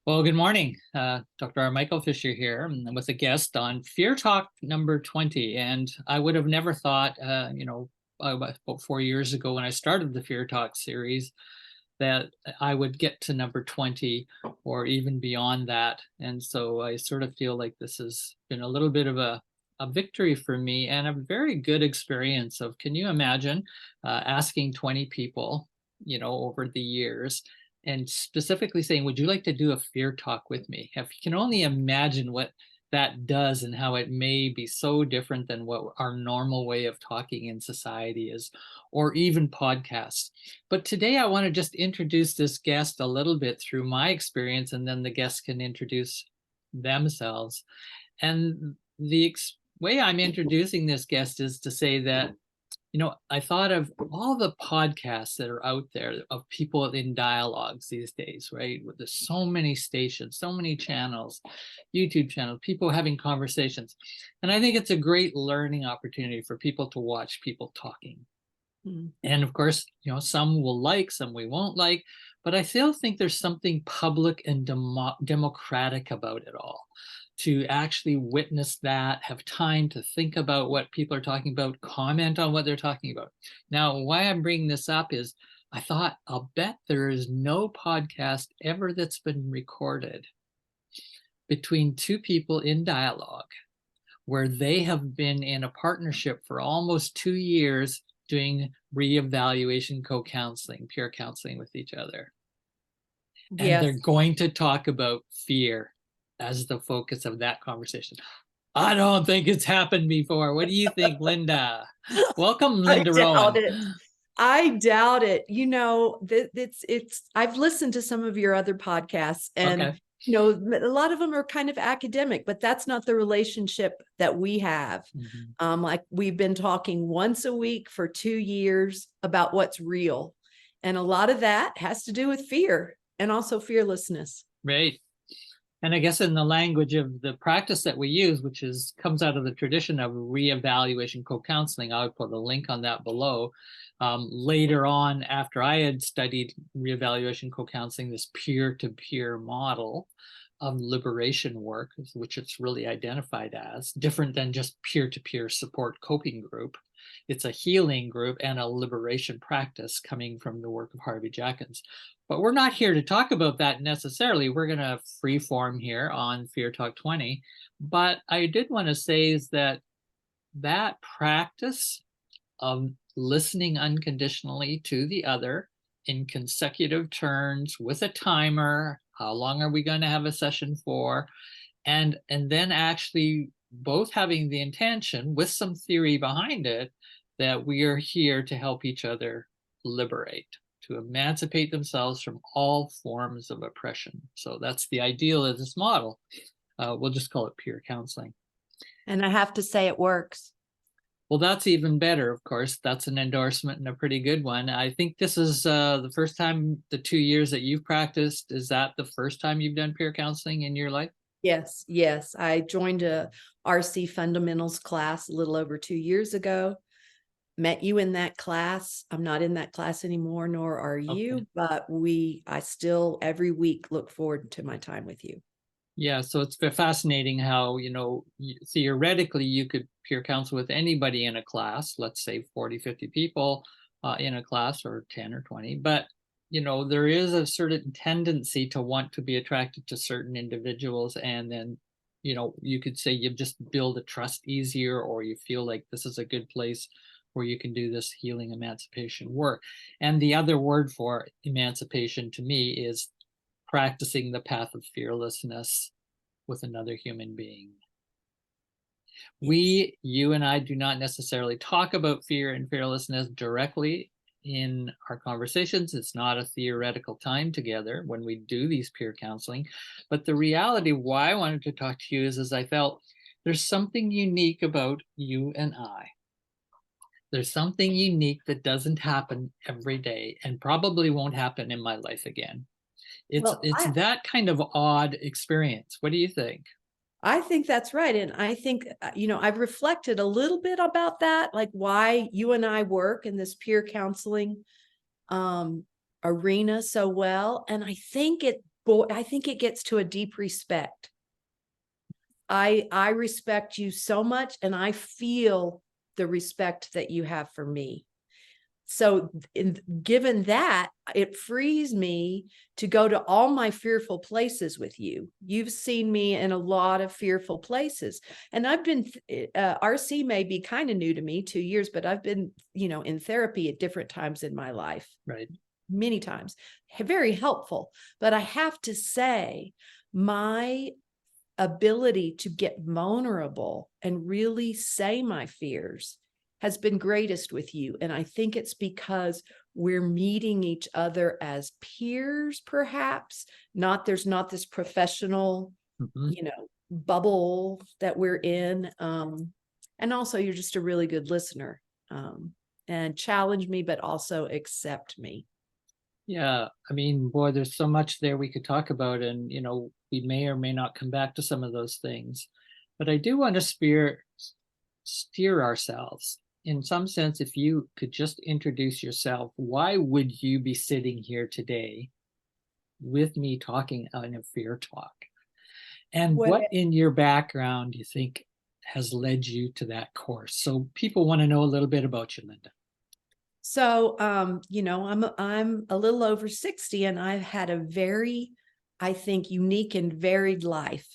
Well, good morning. Dr. R. Michael Fisher here with a guest on Fear Talk number 20. And I would have never thought, about 4 years ago when I started the Fear Talk series, that I would get to number 20 or even beyond that. And so I sort of feel like this has been a little bit of a victory for me and a very good experience of, can you imagine asking 20 people, over the years and specifically saying, would you like to do a fear talk with me? If you can only imagine what that does and how it may be so different than what our normal way of talking in society is, or even podcasts. But today I want to just introduce this guest a little bit through my experience, and then the guests can introduce themselves. And the way I'm introducing this guest is to say that, I thought of all the podcasts that are out there of people in dialogues these days, right? There's so many stations, so many channels, YouTube channels, people having conversations. And I think it's a great learning opportunity for people to watch people talking. And of course, some will like, some we won't like, but I still think there's something public and democratic about it all. To actually witness that, have time to think about what people are talking about, comment on what they're talking about. Now, why I'm bringing this up is I thought, I'll bet there is no podcast ever that's been recorded between two people in dialogue where they have been in a partnership for almost 2 years doing reevaluation co-counseling, peer counseling with each other. Yes. And they're going to talk about fear as the focus of that conversation. I don't think it's happened before. What do you think, Linda? Welcome, Linda Roan. I doubt it. I've listened to some of your other podcasts, and Okay. A lot of them are kind of academic, but that's not the relationship that we have. Like we've been talking once a week for 2 years about what's real. And a lot of that has to do with fear and also fearlessness. Right. And I guess in the language of the practice that we use, which comes out of the tradition of reevaluation co-counseling, I'll put a link on that below. Later on, after I had studied reevaluation co-counseling, this peer-to-peer model of liberation work, which it's really identified as, different than just peer-to-peer support coping group. It's a healing group and a liberation practice coming from the work of Harvey Jackins. But we're not here to talk about that necessarily. We're going to free form here on Fear Talk 20. But I did want to say is that practice of listening unconditionally to the other in consecutive turns with a timer, how long are we going to have a session for, and then actually both having the intention with some theory behind it that we are here to help each other liberate, to emancipate themselves from all forms of oppression. So that's the ideal of this model. We'll just call it peer counseling. And I have to say it works. Well, that's even better, of course. That's an endorsement and a pretty good one. I think this is the first time, the 2 years that you've practiced, is that the first time you've done peer counseling in your life? Yes. I joined a RC fundamentals class a little over 2 years ago. Met you in that class. I'm not in that class anymore, nor are you, but I still every week look forward to my time with you. Yeah, so it's fascinating how, theoretically you could peer counsel with anybody in a class, let's say 40, 50 people in a class, or 10 or 20. But, there is a certain tendency to want to be attracted to certain individuals. And then, you could say you just build a trust easier, or you feel like this is a good place where you can do this healing emancipation work. And the other word for emancipation to me is practicing the path of fearlessness with another human being. You and I do not necessarily talk about fear and fearlessness directly in our conversations. It's not a theoretical time together when we do these peer counseling. But the reality why I wanted to talk to you is I felt there's something unique about you and I. There's something unique that doesn't happen every day and probably won't happen in my life again. It's that kind of odd experience. What do you think? I think that's right. And I think, I've reflected a little bit about that, like why you and I work in this peer counseling arena so well. And I think boy, I think it gets to a deep respect. I respect you so much, and I feel the respect that you have for me. So given that, it frees me to go to all my fearful places with you. You've seen me in a lot of fearful places, and I've been, RC may be kind of new to me, 2 years, but I've been, in therapy at different times in my life. Right. Many times, very helpful. But I have to say, my ability to get vulnerable and really say my fears has been greatest with you. And I think it's because we're meeting each other as peers, perhaps. There's not this professional, bubble that we're in. And also, you're just a really good listener, and challenge me, but also accept me. Yeah, I mean, boy, there's so much there we could talk about, and we may or may not come back to some of those things. But I do want to steer ourselves. In some sense, if you could just introduce yourself, why would you be sitting here today with me talking on a Fear Talk? And what in your background do you think has led you to that course? So people want to know a little bit about you, Linda. So, I'm a little over 60, and I've had a very, I think, unique and varied life.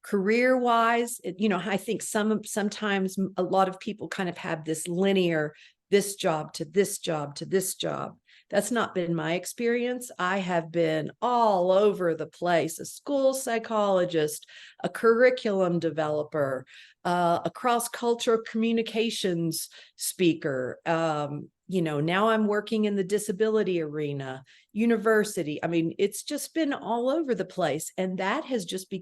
Career-wise, I think sometimes a lot of people kind of have this linear, this job to this job to this job. That's not been my experience. I have been all over the place: a school psychologist, a curriculum developer, a cross-cultural communications speaker. Now I'm working in the disability arena, university. I mean, it's just been all over the place. And that has just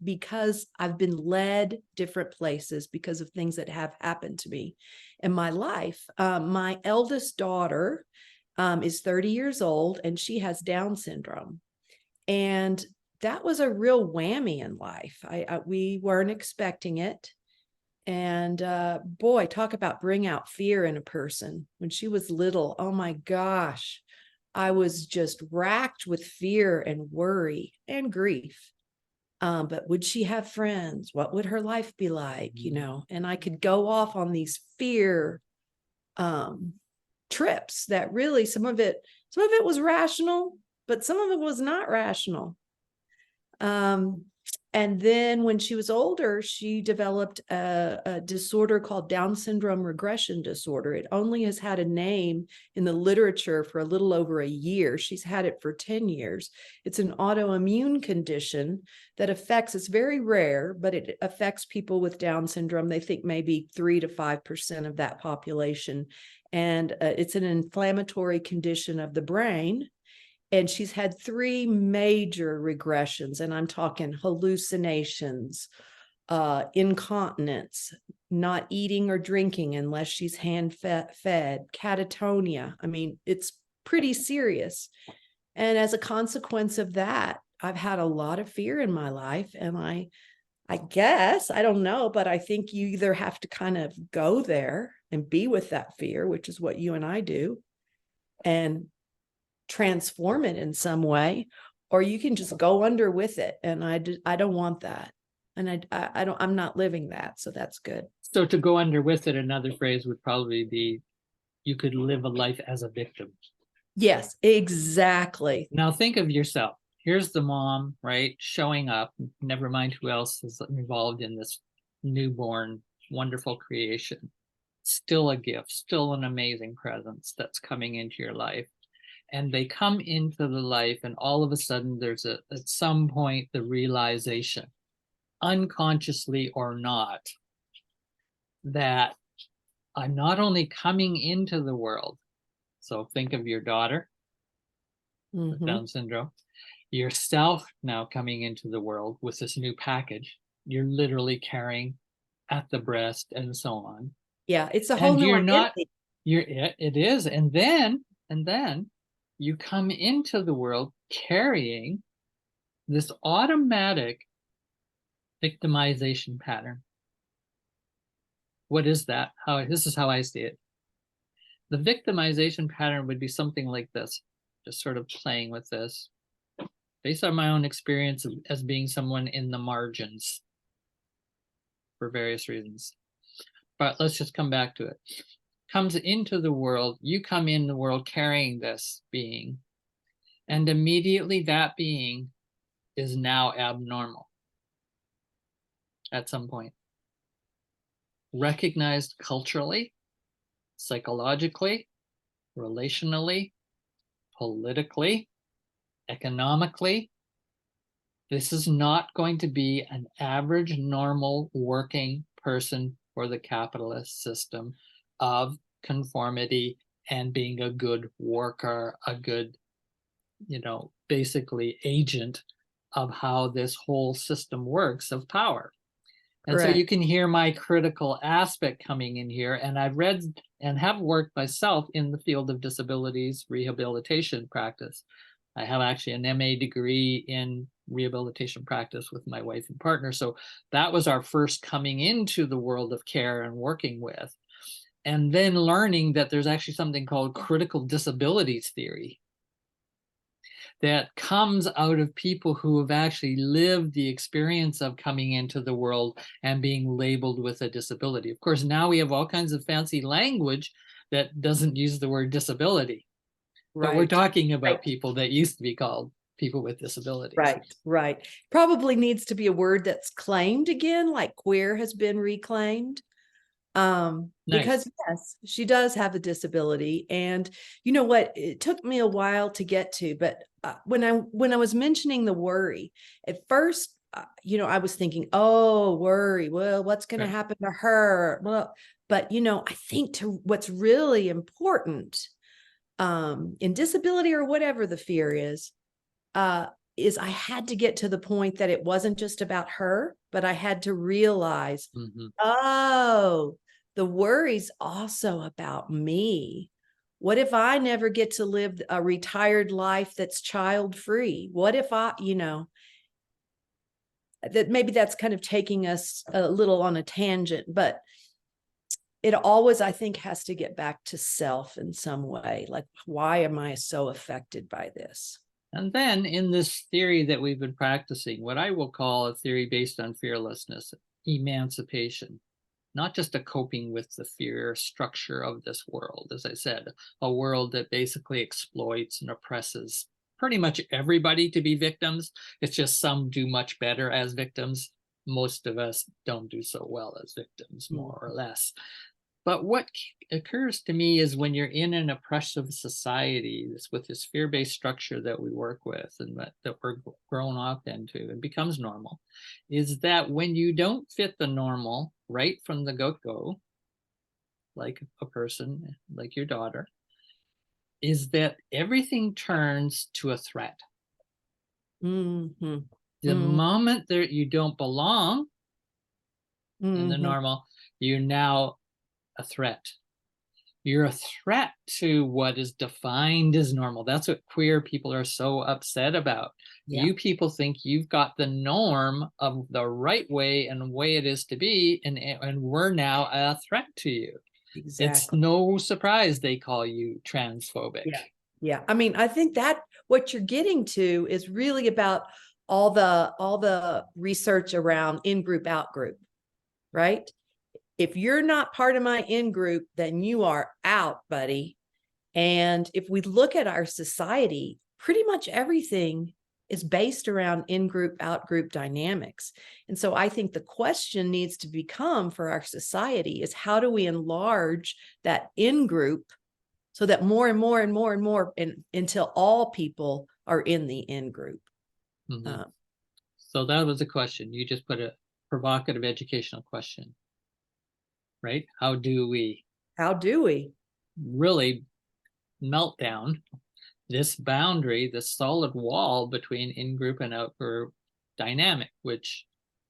because I've been led different places because of things that have happened to me in my life. My eldest daughter is 30 years old, and she has Down syndrome. And that was a real whammy in life. We weren't expecting it. And boy, talk about bring out fear in a person. When she was little, oh my gosh, I was just racked with fear and worry and grief. But would she have friends? What would her life be like? And I could go off on these fear trips that really some of it was rational, but some of it was not rational. And then when she was older, she developed a disorder called Down syndrome regression disorder. It only has had a name in the literature for a little over a year. She's had it for 10 years. It's an autoimmune condition that it's very rare, but it affects people with Down syndrome. They think maybe 3 to 5% of that population. And it's an inflammatory condition of the brain. And she's had 3 major regressions, and I'm talking hallucinations, incontinence, not eating or drinking unless she's hand-fed, catatonia. I mean, it's pretty serious. And as a consequence of that, I've had a lot of fear in my life. And I guess, I don't know, but I think you either have to kind of go there and be with that fear, which is what you and I do, and transform it in some way, or you can just go under with it. And I don't want that. And I'm not living that. So that's good. So to go under with it, another phrase would probably be, you could live a life as a victim. Yes, exactly. Now think of yourself. Here's the mom, right? Showing up, never mind who else is involved in this newborn, wonderful creation. Still a gift, still an amazing presence that's coming into your life. And they come into the life, and all of a sudden there's at some point the realization, unconsciously or not, that I'm not only coming into the world. So think of your daughter with Down syndrome, yourself now coming into the world with this new package you're literally carrying at the breast and so on. Yeah, it's a whole new identity. It is. And then you come into the world carrying this automatic victimization pattern. What is that? This is how I see it. The victimization pattern would be something like this, just sort of playing with this. based on my own experience as being someone in the margins for various reasons. But let's just come back to it. Comes into the world, you come in the world carrying this being, and immediately that being is now abnormal at some point. Recognized culturally, psychologically, relationally, politically, economically. This is not going to be an average, normal, working person for the capitalist system of conformity and being a good worker, a good, basically agent of how this whole system works of power. And so you Correct. can hear my critical aspect coming in here. And I've read and have worked myself in the field of disabilities rehabilitation practice. I have actually an MA degree in rehabilitation practice with my wife and partner. So that was our first coming into the world of care and working with. And then learning that there's actually something called critical disabilities theory that comes out of people who have actually lived the experience of coming into the world and being labeled with a disability. Of course, now we have all kinds of fancy language that doesn't use the word disability, but we're talking about people that used to be called people with disabilities. Right. Probably needs to be a word that's claimed again, like queer has been reclaimed. Because yes, she does have a disability. And you know what, it took me a while to get to, but when I was mentioning the worry at first, I was thinking, oh, worry, well, what's going to happen to her? Well, but I think what's really important in disability or whatever the fear is I had to get to the point that it wasn't just about her, but I had to realize, oh, the worry's also about me. What if I never get to live a retired life that's child-free? What if that maybe that's kind of taking us a little on a tangent, but it always, I think, has to get back to self in some way. Like, why am I so affected by this? And then in this theory that we've been practicing, what I will call a theory based on fearlessness, emancipation, not just a coping with the fear structure of this world, as I said, a world that basically exploits and oppresses pretty much everybody to be victims. It's just some do much better as victims. Most of us don't do so well as victims, more or less. But what occurs to me is when you're in an oppressive society with this fear-based structure that we work with and that we're grown up into and becomes normal, is that when you don't fit the normal right from the get-go, like a person, like your daughter, is that everything turns to a threat. The moment that you don't belong in the normal, you're now a threat. You're a threat to what is defined as normal. That's what queer people are so upset about. You people think you've got the norm of the right way and way it is to be, and we're now a threat to you. Exactly. It's no surprise they call you transphobic. Yeah. I mean, I think that what you're getting to is really about all the research around in-group, out-group, right? If you're not part of my in-group, then you are out, buddy. And if we look at our society, pretty much everything is based around in-group, out-group dynamics. And so I think the question needs to become for our society is how do we enlarge that in-group so that more and more and more and more until all people are in the in-group. So that was a question. You just put a provocative educational question, right? How do we really melt down this boundary, this solid wall between in-group and out-group dynamic, which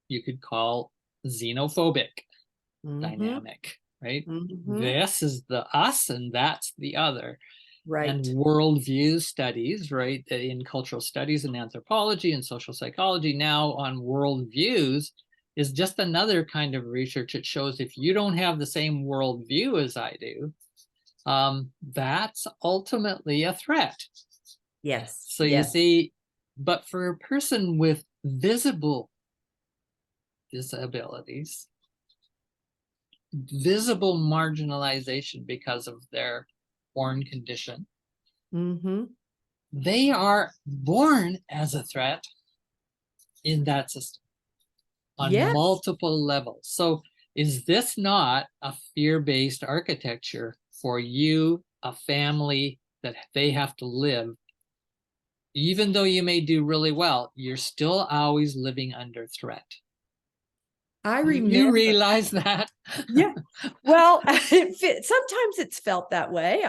you could call xenophobic dynamic, right? This is the us and that's the other. And worldview studies, right, in cultural studies and anthropology and social psychology now on worldviews is just another kind of research. It shows if you don't have the same worldview as I do, that's ultimately a threat. Yes. So you see, But for a person with visible disabilities, visible marginalization because of their born condition, Mm-hmm. they are born as a threat in that system on Yes, multiple levels. So is this not a fear-based architecture for you, a family that they have to live? Even though you may do really well, you're still always living under threat. I You remember. realize that? Yeah. Well, sometimes it's felt that way.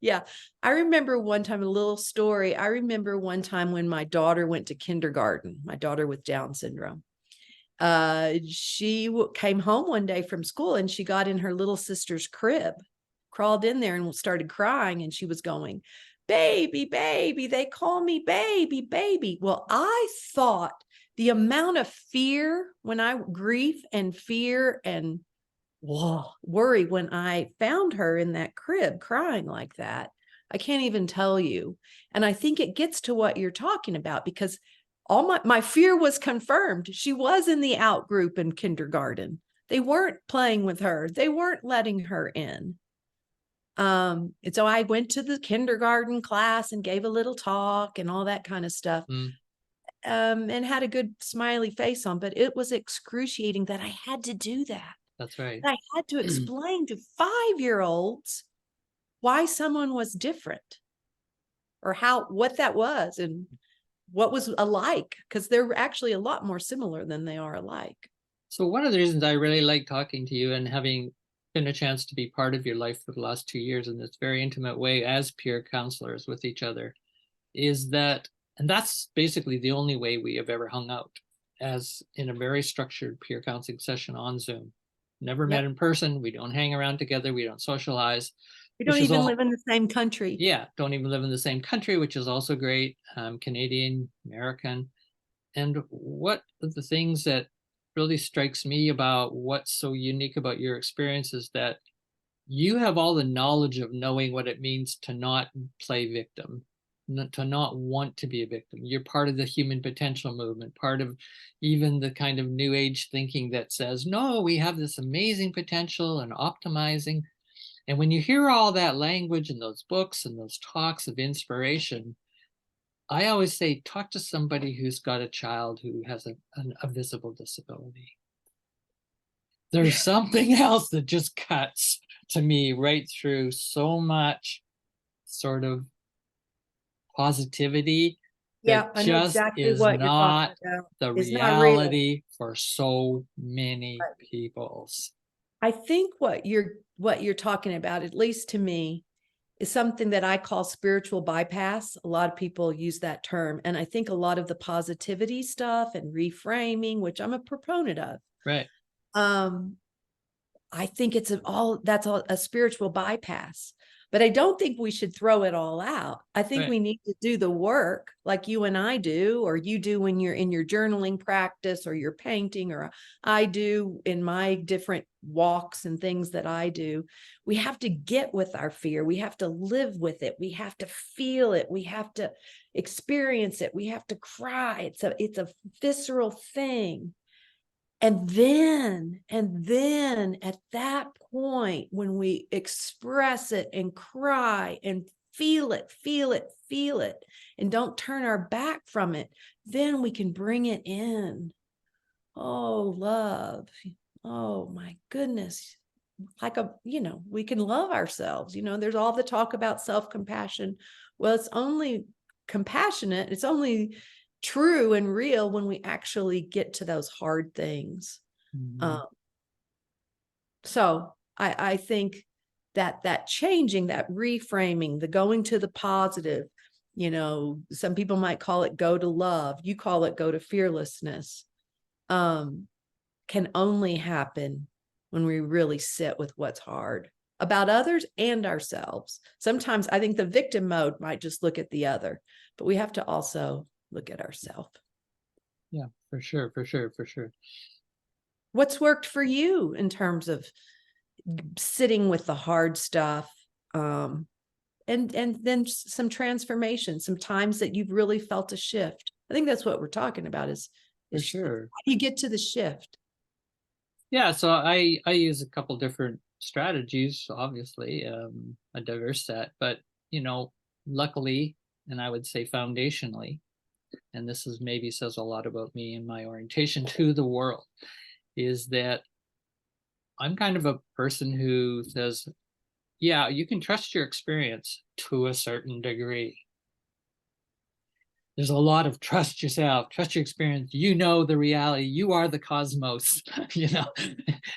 Yeah. I remember one time, a little story. I remember one time when my daughter went to kindergarten, my daughter with Down syndrome. She came home one day from school and she got in her little sister's crib, crawled in there and started crying. And she was going, baby, baby, they call me baby, baby. Well, I thought the amount of fear grief and fear and worry when I found her in that crib crying like that, I can't even tell you. And I think it gets to what you're talking about, because all my fear was confirmed. She was in the out group in kindergarten. They weren't playing with her. They weren't letting her in. And so I went to the kindergarten class and gave a little talk and all that kind of stuff. Mm, And had a good smiley face on, but it was excruciating that I had to do that. that's right. I had to explain to 5-year-olds why someone was different, or what that was and what was alike, because they're actually a lot more similar than they are alike. So one of the reasons I really like talking to you and having been a chance to be part of your life for the last 2 years in this very intimate way as peer counselors with each other is that, and that's basically the only way we have ever hung out, as in a very structured peer counseling session on Zoom. Never met Yep. in person. We don't hang around together. We don't socialize, We don't which is even all. live in the same country. Yeah, don't even live in the same country, which is also great. Canadian, American. And what are the things that really strikes me about what's so unique about your experience is that you have all the knowledge of knowing what it means to not play victim, to not want to be a victim. You're part of the human potential movement, part of even the kind of new age thinking that says, no, we have this amazing potential and optimizing. And when you hear all that language and those books and those talks of inspiration, I always say, talk to somebody who's got a child who has a visible disability. There's something else that just cuts to me right through so much sort of positivity Yeah, that I know just exactly is what you're talking not about. the It's not real. reality for so many Right. peoples. I think what you're talking about, at least to me, is something that I call spiritual bypass. A lot of people use that term. And I think a lot of the positivity stuff and reframing, which I'm a proponent of, Right, um, I think that's all a spiritual bypass. But I don't think we should throw it all out. I think right. we need to do the work like you and I do, or you do when you're in your journaling practice, or you're painting, or I do in my different walks and things that I do. We have to get with our fear. We have to live with it. We have to feel it. We have to experience it. We have to cry. It's a visceral thing. And then at that point, when we express it and cry and feel it, feel it, feel it, and don't turn our back from it, then we can bring it in. Oh, love. Oh, my goodness. We can love ourselves. There's all the talk about self-compassion. Well, it's only compassionate. It's only true and real when we actually get to those hard things. Mhm. Um, so I think that changing, that reframing, the going to the positive, some people might call it go to love. You call it go to fearlessness. Can only happen when we really sit with what's hard about others and ourselves. Sometimes I think the victim mode might just look at the other, but we have to also look at ourselves. Yeah, for sure, for sure, for sure. What's worked for you in terms of sitting with the hard stuff, and then some transformation, some times that you've really felt a shift? think that's what we're talking about For sure. how do you get to the shift? Yeah, so I use a couple different strategies, obviously, a diverse set, but luckily, and I would say foundationally, and this is maybe says a lot about me and my orientation to the world, is that I'm kind of a person who says, yeah, you can trust your experience to a certain degree. There's a lot of trust yourself, trust your experience. You know the reality. You are the cosmos,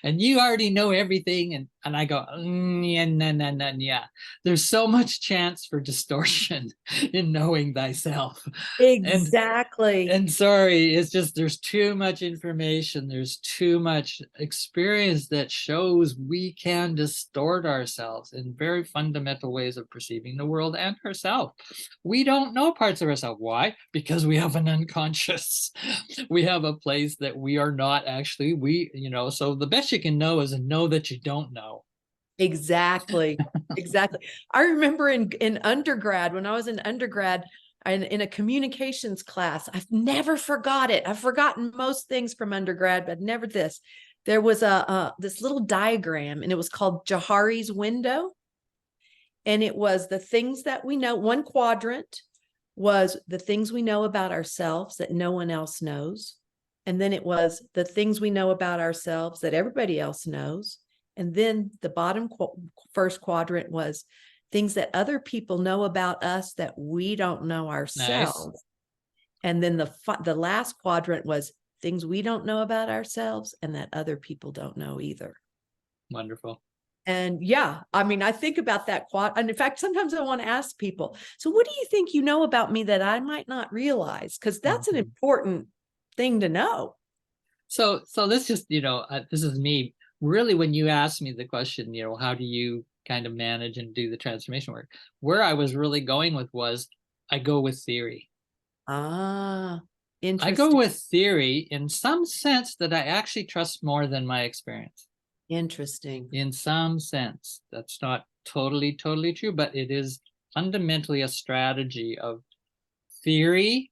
and you already know everything. And I go, yeah, no, no, no, yeah. There's so much chance for distortion in knowing thyself. And Exactly. and sorry, it's just there's too much information, there's too much experience that shows we can distort ourselves in very fundamental ways of perceiving the world and ourselves. We don't know parts of ourselves. Why? Because we have an unconscious. We have a place that we are not actually, so the best you can know is know that you don't know. Exactly. Exactly. I remember in undergrad, when I was in undergrad, in a communications class, I've never forgot it. I've forgotten most things from undergrad, but never this. There was this little diagram, and it was called Johari's window. And it was the things that we know. One quadrant was the things we know about ourselves that no one else knows. And then it was the things we know about ourselves that everybody else knows. And then the bottom first quadrant was things that other people know about us that we don't know ourselves. Nice. And then the last quadrant was things we don't know about ourselves and that other people don't know either. Wonderful. And yeah, I mean, I think about that quad. And in fact, sometimes I want to ask people, so what do you think you know about me that I might not realize? Because that's an important thing to know. So this just, this is me. Really, when you asked me the question, how do you kind of manage and do the transformation work? Where I was really going with was I go with theory. Ah, I go interesting. with theory in some sense that I actually trust more than my experience. Interesting. In some sense. That's not totally true, but it is fundamentally a strategy of theory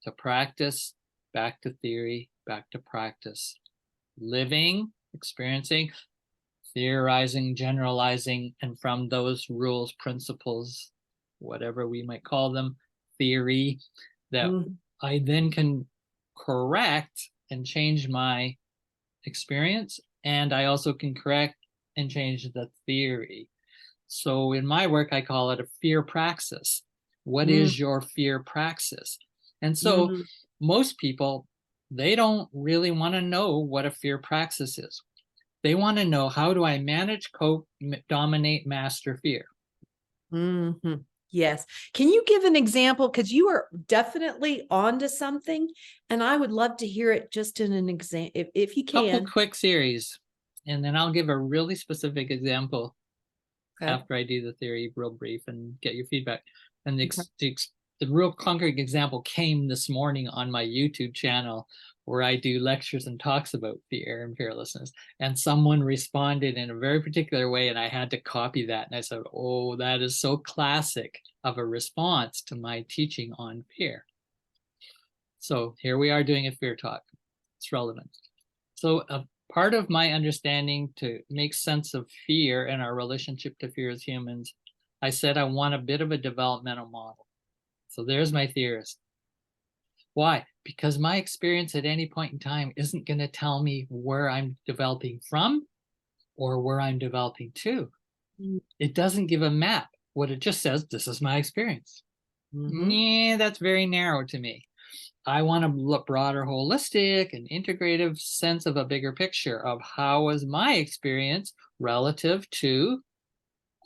to practice, back to theory, back to practice. Living, experiencing, theorizing, generalizing, and from those rules, principles, whatever we might call them, theory, that I then can correct and change my experience. And I also can correct and change the theory. So in my work, I call it a fear praxis. What is your fear praxis? And so most people, they don't really want to know what a fear praxis is. They want to know, how do I manage, cope, dominate, master fear? Yes. Can you give an example? Because you are definitely onto something, and I would love to hear it just in an example, if you Couple can. quick series, and then I'll give a really specific example after I do the theory real brief and get your feedback. And the real concrete example came this morning on my YouTube channel, where I do lectures and talks about fear and fearlessness. And someone responded in a very particular way, and I had to copy that. And I said, oh, that is so classic of a response to my teaching on fear. So here we are doing a fear talk. It's relevant. So a part of my understanding to make sense of fear and our relationship to fear as humans, I said I want a bit of a developmental model. So there's my theorist. Why? Because my experience at any point in time isn't going to tell me where I'm developing from or where I'm developing to. It doesn't give a map. What it just says, this is my experience. Yeah, that's very narrow to me. I want a broader, holistic and integrative sense of a bigger picture of how is my experience relative to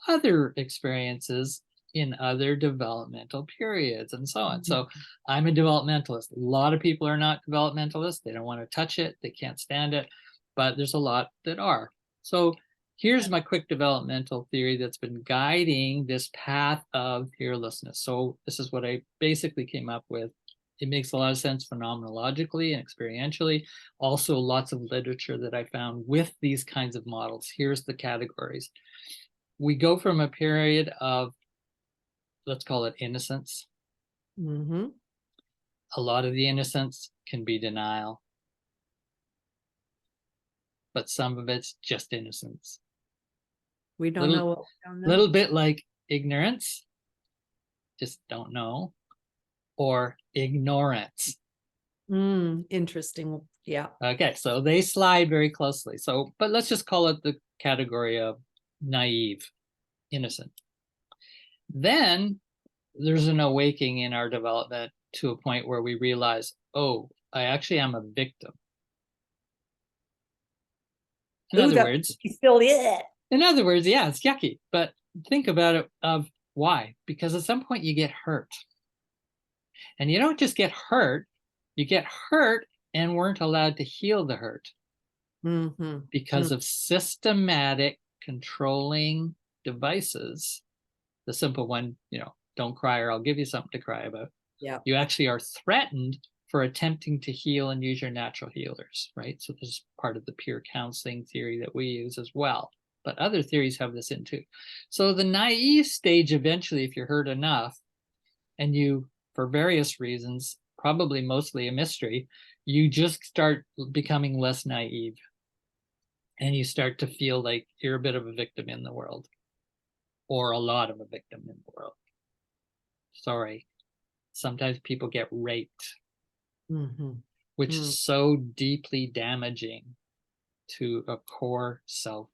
other experiences in other developmental periods and so on. So I'm a developmentalist. A lot of people are not developmentalists. They don't want to touch it. They can't stand it, but there's a lot that are. So here's my quick developmental theory that's been guiding this path of fearlessness. So this is what I basically came up with. It makes a lot of sense phenomenologically and experientially. Also, lots of literature that I found with these kinds of models. Here's the categories. We go from a period of, let's call it innocence. A lot of the innocence can be denial, but some of it's just innocence. We don't know what we don't know. Little bit like ignorance, just don't know, or ignorance. Interesting. Yeah. Okay, so they slide very closely. So, but let's just call it the category of naive, innocent. Then there's an awakening in our development to a point where we realize, oh, I actually am a victim. In other words, yeah, it's yucky. But think about it of why? Because at some point you get hurt. And you don't just get hurt, you get hurt and weren't allowed to heal the hurt because of systematic controlling devices. The simple one, don't cry or I'll give you something to cry about. Yeah. You actually are threatened for attempting to heal and use your natural healers, right? So this is part of the peer counseling theory that we use as well. But other theories have this in too. So the naive stage, eventually, if you're hurt enough and you, for various reasons, probably mostly a mystery, you just start becoming less naive. And you start to feel like you're a bit of a victim in the world, or a lot of a victim in the world. Sorry. Sometimes people get raped, which is so deeply damaging to a core self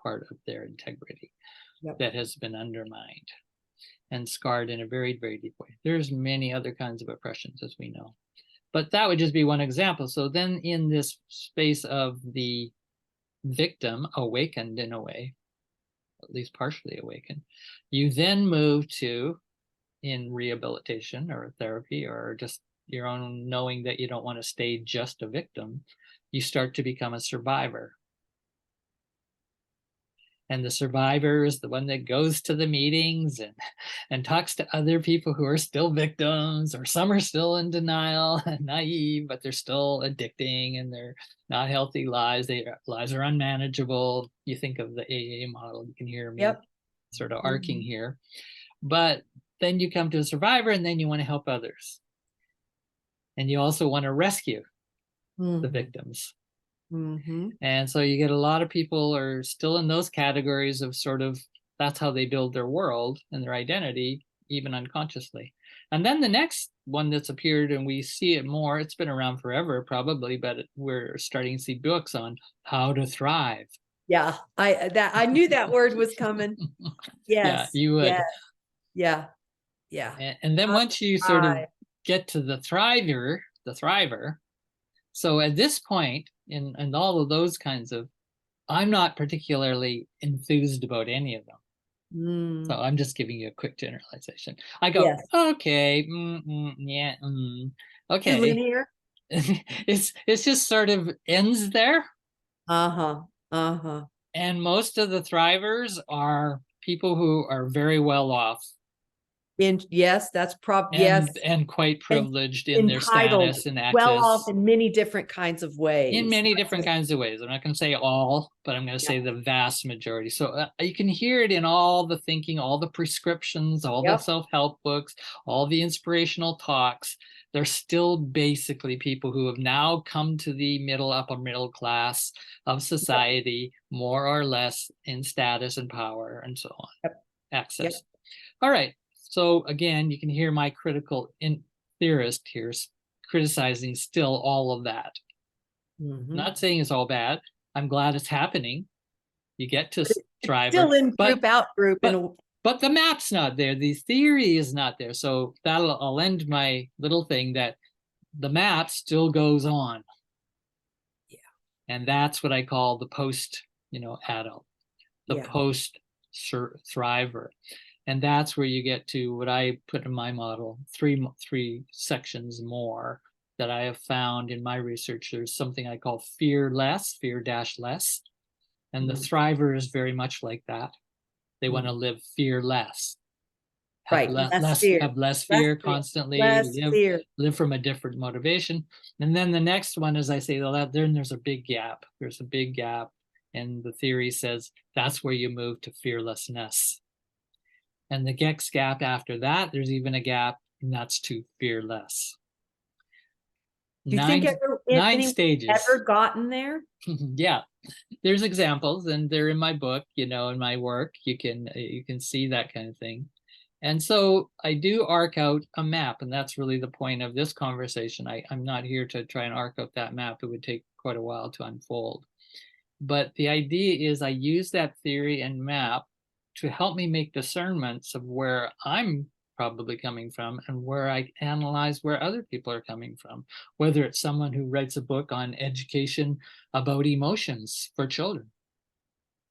part of their integrity that has been undermined and scarred in a very, very deep way. There's many other kinds of oppressions, as we know. But that would just be one example. So then in this space of the victim awakened in a way, at least partially awakened, you then move to, in rehabilitation or therapy or just your own knowing that you don't want to stay just a victim, you start to become a survivor. And the survivor is the one that goes to the meetings and talks to other people who are still victims, or some are still in denial and naive, but they're still addicting and they're not healthy lives. Their lives are unmanageable. You think of the AA model, you can hear me sort of arcing here. But then you come to a survivor and then you want to help others. And you also want to rescue the victims. And so you get a lot of people are still in those categories of sort of, that's how they build their world and their identity, even unconsciously. And then the next one that's appeared, and we see it more, it's been around forever probably, but we're starting to see books on how to thrive. Yeah, I knew that word was coming. Yes. Yeah, you would. Yeah. Yeah. And then once you sort of get to the thriver, so at this point, in all of those kinds of, I'm not particularly enthused about any of them. So I'm just giving you a quick generalization. I go, okay, yeah, okay. Linear. It's just sort of ends there. And most of the thrivers are people who are very well off. Yes, that's and quite privileged in their status and access. Well off in many different kinds of ways. In many different kinds of ways. I'm not going to say all, but I'm going to say the vast majority. So you can hear it in all the thinking, all the prescriptions, all the self-help books, all the inspirational talks. They're still basically people who have now come to the upper middle class of society, more or less in status and power and so on. Access. All right. So again, you can hear my critical theorist here criticizing still all of that. Not saying it's all bad. I'm glad it's happening. You get to thrive. Still in group, out group. But the map's not there. The theory is not there. So I'll end my little thing that the map still goes on. Yeah. And that's what I call the post, adult, the post thriver. And that's where you get to what I put in my model, three sections more that I have found in my research. There's something I call fearless, fear-less. And the thriver is very much like that. They want to live fearless. Have less fear constantly, live from a different motivation. And then the next one, as I say, then there's a big gap. There's a big gap. And the theory says that's where you move to fearlessness. And the next gap after that, there's even a gap, and that's to fearless. Do you think nine anyone stages. ever gotten there? Yeah, there's examples, and they're in my book, in my work. You can see that kind of thing. And so I do arc out a map, and that's really the point of this conversation. I'm not here to try and arc out that map. It would take quite a while to unfold. But the idea is I use that theory and map to help me make discernments of where I'm probably coming from and where I analyze where other people are coming from, whether it's someone who writes a book on education about emotions for children.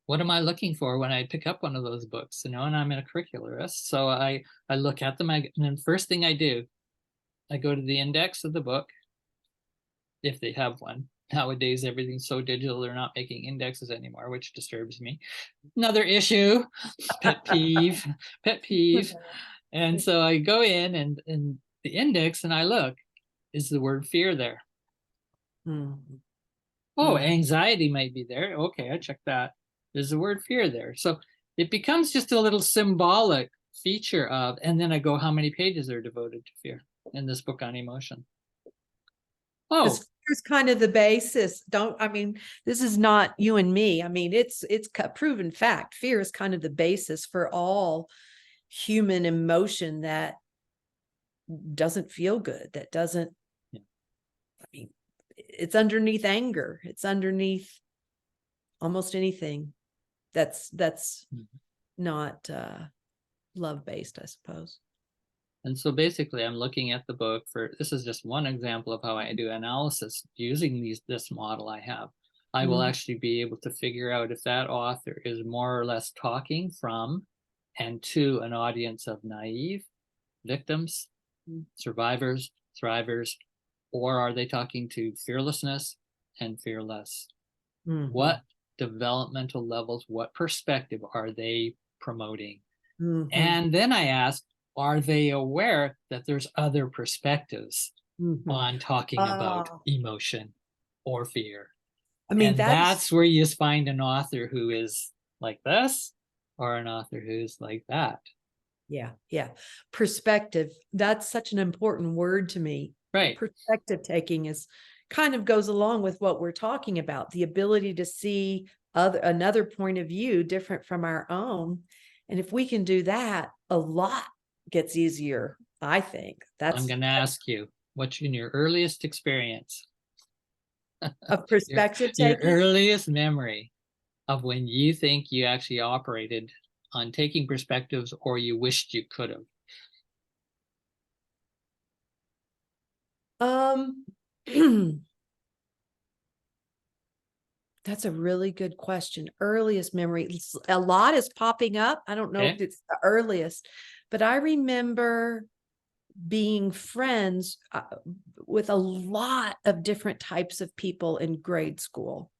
What am I looking for when I pick up one of those books? And I'm a curricularist, so I look at them, and then first thing I do, I go to the index of the book, if they have one. Nowadays, everything's so digital, they're not making indexes anymore, which disturbs me. Another issue, pet peeve, pet peeve. And so I go in the index and I look, is the word fear there? Mm-hmm. Oh, anxiety might be there. Okay, I check that. There's the word fear there. So it becomes just a little symbolic feature of, and then I go, how many pages are devoted to fear in this book on emotion? Oh, Here's kind of the basis. This is not you and me. It's a proven fact. Fear is kind of the basis for all human emotion that doesn't feel good, that doesn't, it's underneath anger. It's underneath almost anything that's not love-based, I suppose. and so basically I'm looking at the book this is just one example of how I do analysis using this model I have. I will actually be able to figure out if that author is more or less talking from and to an audience of naive victims, survivors, thrivers, or are they talking to fearlessness and fearless? What developmental levels, what perspective are they promoting? And then I ask, are they aware that there's other perspectives on talking about emotion or fear? And that's where you just find an author who is like this or an author who's like that. Yeah. Perspective. That's such an important word to me. Right. Perspective taking kind of goes along with what we're talking about, the ability to see another point of view different from our own. And if we can do that, a lot gets easier, I think. I'm going to ask you, what's in your earliest experience of perspective your taking? earliest memory of when you think you actually operated on taking perspectives or you wished you could have? That's a really good question. Earliest memory, a lot is popping up. I don't know if it's the earliest, but I remember being friends with a lot of different types of people in grade school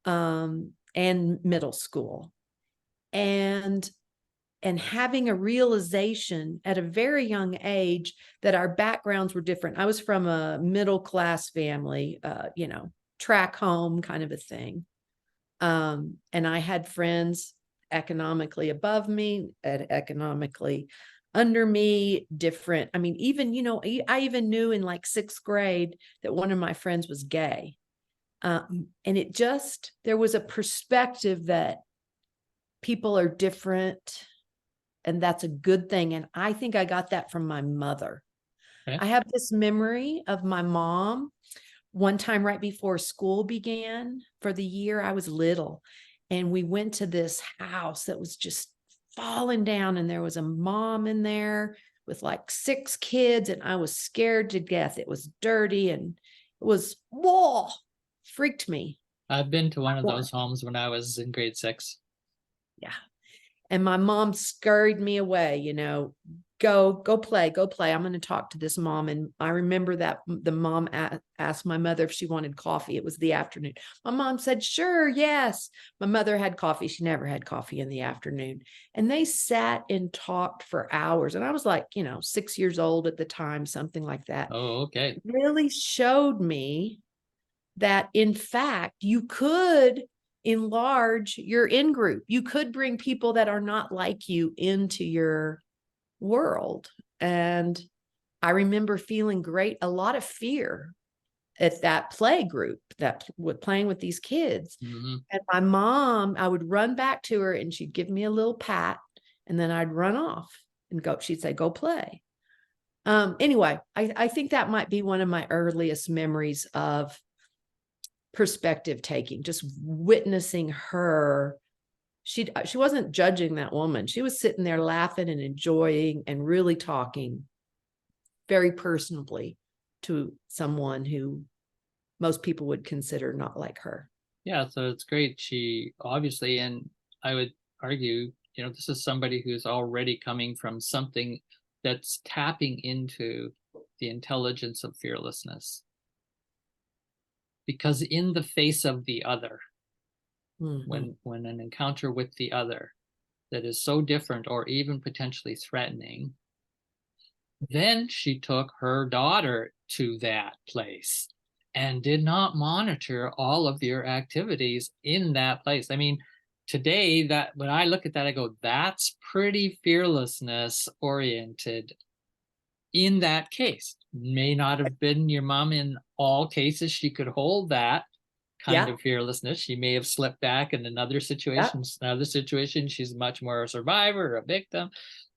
and middle school, and having a realization at a very young age that our backgrounds were different. I was from a middle class family, track home kind of a thing. And I had friends economically above me and economically under me, different. I even knew in like 6th grade that one of my friends was gay. And there was a perspective that people are different, and that's a good thing. And I think I got that from my mother. I have this memory of my mom one time right before school began for the year. I was little, and we went to this house that was just falling down, and there was a mom in there with like 6 kids, and I was scared to death. It was dirty, and it was, whoa, freaked me. I've been to one of those homes when I was in grade 6. Yeah. And my mom scurried me away, go play. I'm going to talk to this mom. And I remember that the mom asked my mother if she wanted coffee. It was the afternoon. My mom said, sure, yes. My mother had coffee. She never had coffee in the afternoon. And they sat and talked for hours. And I was like, 6 years old at the time, something like that. Oh, okay. It really showed me that, in fact, you could enlarge your in-group. You could bring people that are not like you into your world. And I remember feeling a lot of fear at that play group with playing with these kids. And my mom, I would run back to her and she'd give me a little pat, and then I'd run off and go, she'd say, go play. Anyway, I think that might be one of my earliest memories of perspective taking, just witnessing her. She wasn't judging that woman. She was sitting there laughing and enjoying and really talking very personally to someone who most people would consider not like her. Yeah, so it's great. She obviously, and I would argue, this is somebody who's already coming from something that's tapping into the intelligence of fearlessness. Because in the face of the other, when an encounter with the other that is so different or even potentially threatening, then she took her daughter to that place and did not monitor all of your activities in that place. I mean, today, that when I look at that, I go, that's pretty fearlessness oriented. In that case, may not have been your mom in all cases. She could hold that kind of fearlessness. She may have slipped back in another situation. She's much more a survivor, a victim.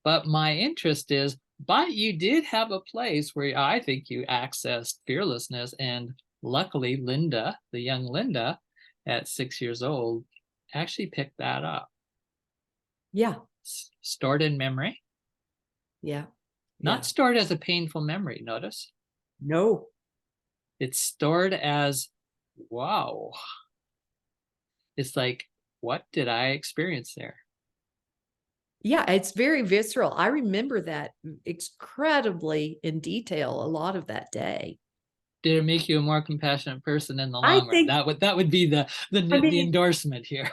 But my interest is, but you did have a place where I think you accessed fearlessness. And luckily, Linda, the young Linda at 6 years old, actually picked that up. Yeah. Stored in memory. Yeah. Not stored as a painful memory, notice? No. It's stored as, wow. It's like, what did I experience there? Yeah, it's very visceral. I remember that incredibly in detail, a lot of that day. Did it make you a more compassionate person in the long run? That would be the endorsement here.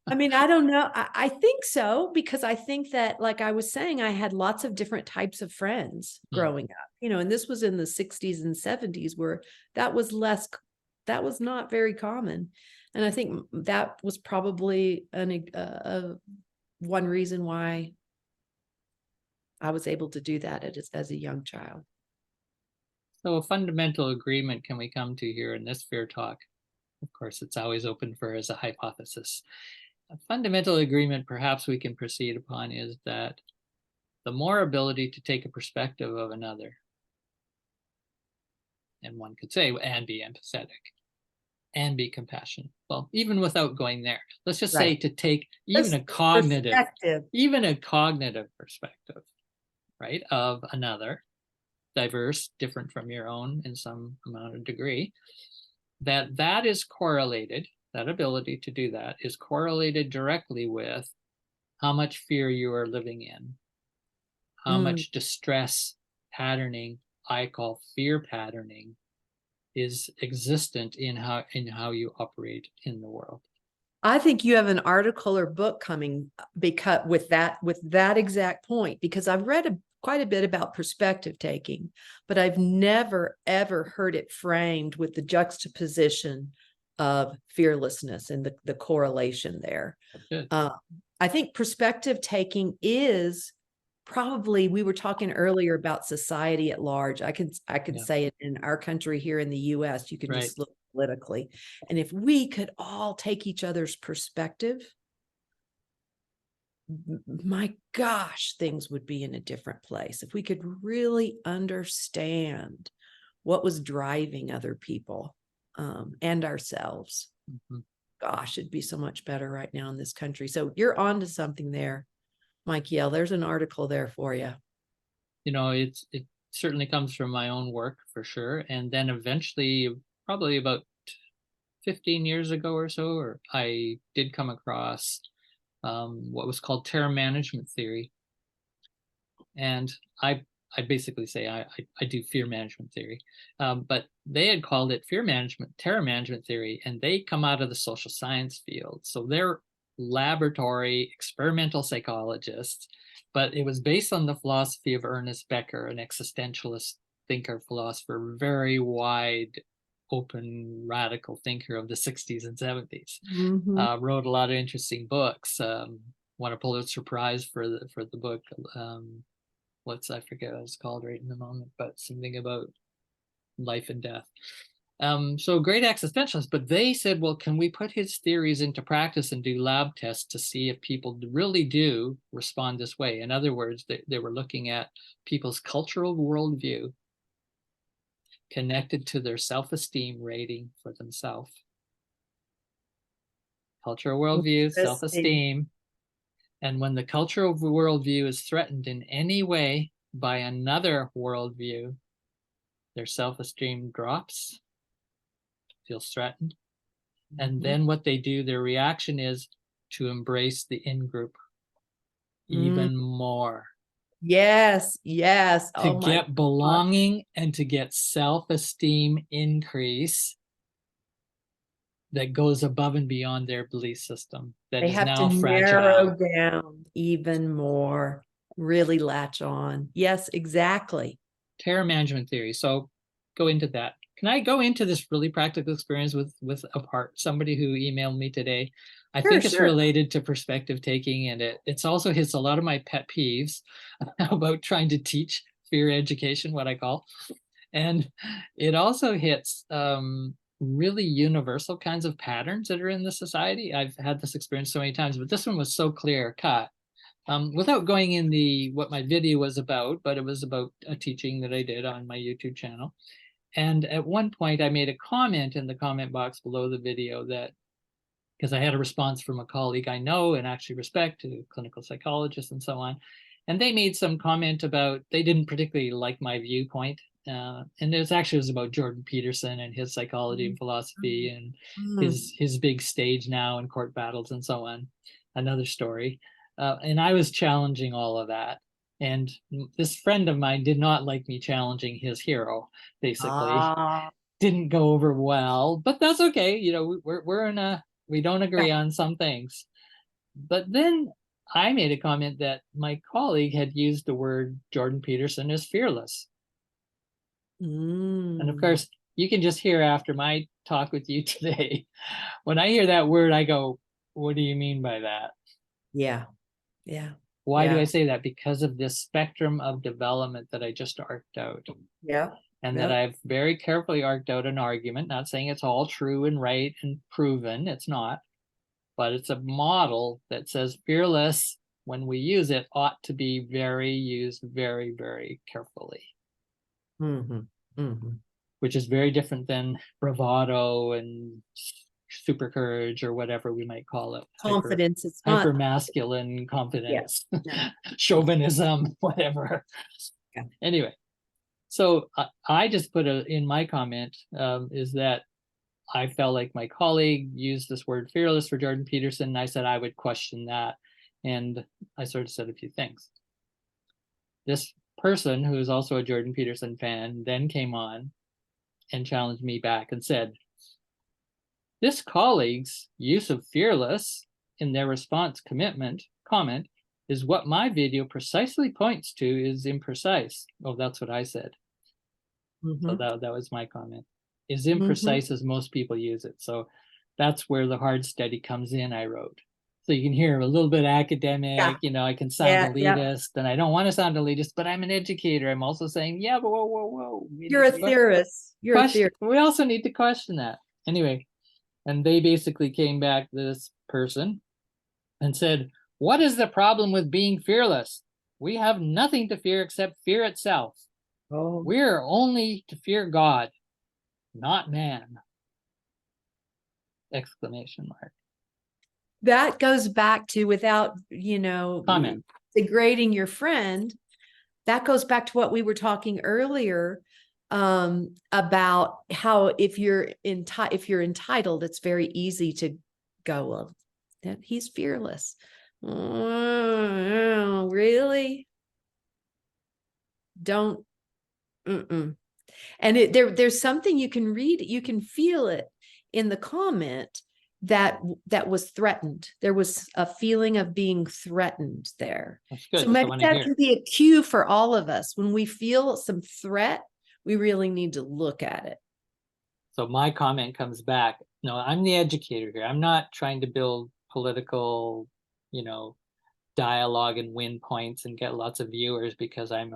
I mean, I don't know. I think so, because I think that, like I was saying, I had lots of different types of friends growing up, and this was in the 60s and 70s where that was not very common. And I think that was probably one reason why I was able to do that as a young child. So a fundamental agreement can we come to here in this Fear Talk? Of course, it's always open for as a hypothesis. A fundamental agreement perhaps we can proceed upon is that the more ability to take a perspective of another, and one could say, and be empathetic, and be compassionate. Well, even without going there, let's just say to take even a cognitive perspective, right, of another, diverse, different from your own in some amount of degree, that is correlated, that ability to do that is correlated directly with how much fear you are living in, how much distress patterning, I call fear patterning, is existent in how you operate in the world. I think you have an article or book coming because with that exact point, because I've read quite a bit about perspective taking, but I've never ever heard it framed with the juxtaposition of fearlessness and the correlation there. I think perspective taking is probably, we were talking earlier about society at large. I could say it in our country here in the US, you could just look politically. And if we could all take each other's perspective, my gosh, things would be in a different place. If we could really understand what was driving other people and ourselves, gosh, it'd be so much better right now in this country. So you're on to something there, Mike Yell. There's an article there for you. It certainly comes from my own work for sure. And then eventually, probably about 15 years ago or so, I did come across what was called terror management theory. And I basically say I do fear management theory, but they had called it terror management theory, and they come out of the social science field. So they're laboratory experimental psychologists, but it was based on the philosophy of Ernest Becker, an existentialist thinker, philosopher, very wide open radical thinker of the 60s and 70s. Wrote a lot of interesting books. Won a Pulitzer Prize for the book. I forget what it's called right in the moment, but something about life and death. So great existentialist, but they said, well, can we put his theories into practice and do lab tests to see if people really do respond this way? In other words, they were looking at people's cultural worldview connected to their self-esteem rating for themselves. Cultural worldview, Interesting. self-esteem. And when the cultural worldview is threatened in any way by another worldview, their self-esteem drops, feels threatened. And then what they do, their reaction is to embrace the in-group Mm. even more, Yes, yes. to Oh my get God. belonging and to get self-esteem increase that goes above and beyond their belief system that They is have to now narrow fragile. down even more, really latch on. Yes, exactly. Terror management theory. So go into that. Can I go into this really practical experience with a part somebody who emailed me today? I Sure, think it's sure. related to perspective taking, and it's also hits a lot of my pet peeves about trying to teach fear education, what I call. And it also hits really universal kinds of patterns that are in the society. I've had this experience so many times, but this one was so clear cut. Without going in what my video was about, but it was about a teaching that I did on my YouTube channel. And at one point I made a comment in the comment box below the video that, because I had a response from a colleague I know and actually respect, to clinical psychologists and so on. And they made some comment about, they didn't particularly like my viewpoint. And it was about Jordan Peterson and his psychology and philosophy and Mm. his big stage now in court battles and so on. Another story. And I was challenging all of that. And this friend of mine did not like me challenging his hero, basically. Ah, Didn't go over well, but that's okay. You know, we don't yeah. agree on some things. But then I made a comment that my colleague had used the word Jordan Peterson as fearless. And of Mm. course, you can just hear after my talk with you today, when I hear that word, I go, what do you mean by that? Yeah, yeah, Why do I yeah, say that? Because of this spectrum of development that I just arced out. yeah, And that yeah. I've very carefully arced out an argument, not saying it's all true and right and proven, it's not, but it's a model that says fearless, when we use it, ought to be used very, very carefully, Mm-hmm. Mm-hmm. which is very different than bravado and super courage or whatever we might call it, Confidence. It's hyper not. masculine Yeah. confidence, No. chauvinism, whatever. Yeah. Anyway, so I just put in my comment is that I felt like my colleague used this word fearless for Jordan Peterson, and I said I would question that. And I sort of said a few things. This person, who is also a Jordan Peterson fan, then came on and challenged me back and said, this colleague's use of fearless in their response comment is what my video precisely points to is imprecise. Oh, that's what I said. So Mm-hmm. that was my comment. Is Mm-hmm. imprecise as most people use it. So that's where the hard study comes in, I wrote. So you can hear a little bit Yeah. academic, I can sound Yeah. Yeah. elitist, and I don't want to sound elitist, but I'm an educator. I'm also saying, yeah, but whoa. We You're need a to theorist. You're a question. theorist. We also need to question that. Anyway, and they basically came back, this person, and said, what is the problem with being fearless? We have nothing to fear except fear itself. Oh, We're only to fear God, not man. Exclamation mark. that goes back to, without, Comment. degrading your friend, that goes back to what we were talking earlier, about how if you're entitled, it's very easy to go, well, that he's fearless. Oh, really? Don't. Mm-mm. And there's something you can read, you can feel it in the comment that was threatened. There was a feeling of being threatened there. That's So good. That's what I maybe want to that hear. can be a cue for all of us. When we feel some threat, we really need to look at it. So my comment comes back. No, I'm the educator here. I'm not trying to build political, you know, dialogue and win points and get lots of viewers because I'm,